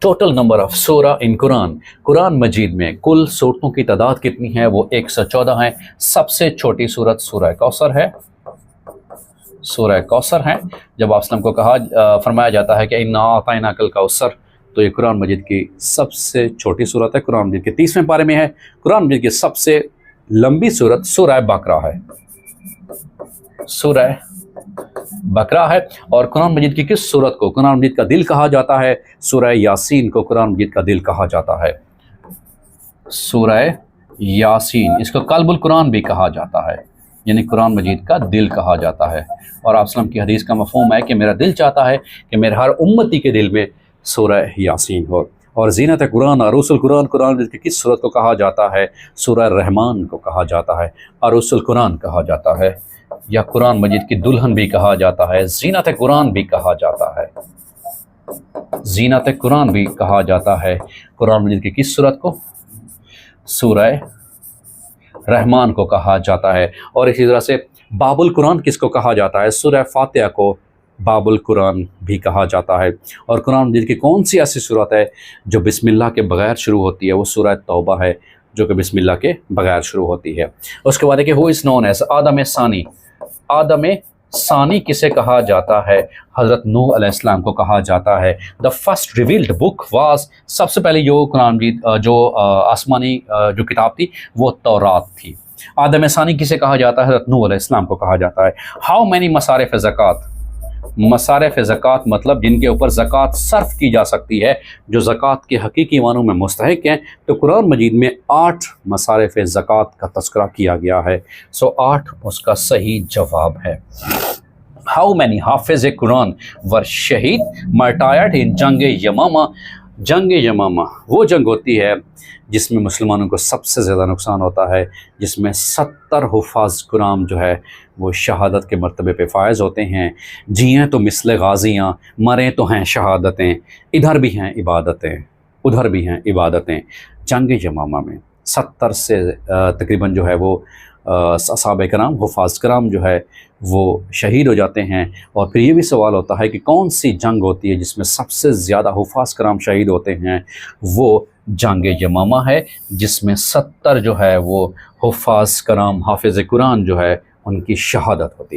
Total number of سورہ ان قرآن، قرآن مجید میں کل صورتوں کی تعداد کتنی ہے؟ وہ 114 ہیں۔ سب سے چھوٹی صورت سورہ کوثر ہے، سورہ کوثر ہے۔ جب آپ کو فرمایا جاتا ہے کہ اِنَّا أَعْطَيْنَاكَ الْكَوْثَرَ، تو یہ قرآن مجید کی سب سے چھوٹی صورت ہے، قرآن مجید کے 30ویں پارے میں ہے۔ قرآن مجید کی سب سے لمبی صورت سورہ بقرہ ہے، سورہ بقرہ ہے۔ اور قرآن مجید کی کس صورت کو قرآن مجید کا دل کہا جاتا ہے؟ سورہ یاسین کو قرآن مجید کا دل کہا جاتا ہے، سورہ یاسین۔ اس کو قلب القرآن بھی کہا جاتا ہے، یعنی قرآن مجید کا دل کہا جاتا ہے۔ اور آپ کی حدیث کا مفہوم ہے کہ میرا دل چاہتا ہے کہ میرے ہر امتی کے دل میں سورہ یاسین ہو۔ اور زینت قرآن، عروس القرآن، قرآن مجید کی کس صورت کو کہا جاتا ہے؟ سورہ رحمان کو کہا جاتا ہے، عروس القرآن کہا جاتا ہے، یا قرآن مجید کی دلہن بھی کہا جاتا ہے، زینت قرآن بھی کہا جاتا ہے، زینت قرآن بھی کہا جاتا ہے۔ قرآن مجید کی کس صورت کو؟ سورہ رحمان کو کہا جاتا ہے۔ اور اسی طرح سے باب القرآن کس کو کہا جاتا ہے؟ سورہ فاتحہ کو باب القرآن بھی کہا جاتا ہے۔ اور قرآن مجید کی کون سی ایسی صورت ہے جو بسم اللہ کے بغیر شروع ہوتی ہے؟ وہ سورہ توبہ ہے، جو کہ بسم اللہ کے بغیر شروع ہوتی ہے۔ اس کے بعد ہے کہ ہو از نون ایز آدم ثانی، آدم ثانی کسے کہا جاتا ہے؟ حضرت نوح علیہ السلام کو کہا جاتا ہے۔ The first revealed book was, سب سے پہلے جو قرآن مجید جو آسمانی جو کتاب تھی وہ تورات تھی۔ آدم ثانی کسے کہا جاتا ہے؟ حضرت نوح علیہ السلام کو کہا جاتا ہے۔ ہاؤ مینی مصارف زکوٰۃ، مصارف زکوٰۃ مطلب جن کے اوپر زکوٰۃ صرف کی جا سکتی ہے، جو زکوٰۃ کے حقیقی معنوں میں مستحق ہیں، تو قرآن مجید میں 8 مصارف زکوٰۃ کا تذکرہ کیا گیا ہے۔ 8 اس کا صحیح جواب ہے۔ ہاؤ مینی حافظ قرآن ور شہید مرٹائرڈ ان جنگ یمامہ، جنگ یمامہ وہ جنگ ہوتی ہے جس میں مسلمانوں کو سب سے زیادہ نقصان ہوتا ہے، جس میں 70 حفاظ قرآن جو ہے وہ شہادت کے مرتبے پہ فائز ہوتے ہیں۔ جیئیں تو مثل غازیاں، مریں تو ہیں شہادتیں، ادھر بھی ہیں عبادتیں، ادھر بھی ہیں عبادتیں۔ جنگ یمامہ میں 70 سے تقریباً جو ہے وہ صحابہ کرام، حفاظ کرام جو ہے وہ شہید ہو جاتے ہیں۔ اور پھر یہ بھی سوال ہوتا ہے کہ کون سی جنگ ہوتی ہے جس میں سب سے زیادہ حفاظ کرام شہید ہوتے ہیں؟ وہ جنگ یمامہ ہے، جس میں 70 جو ہے وہ حفاظ کرام، حافظ قرآن جو ہے ان کی شہادت ہوتی ہے۔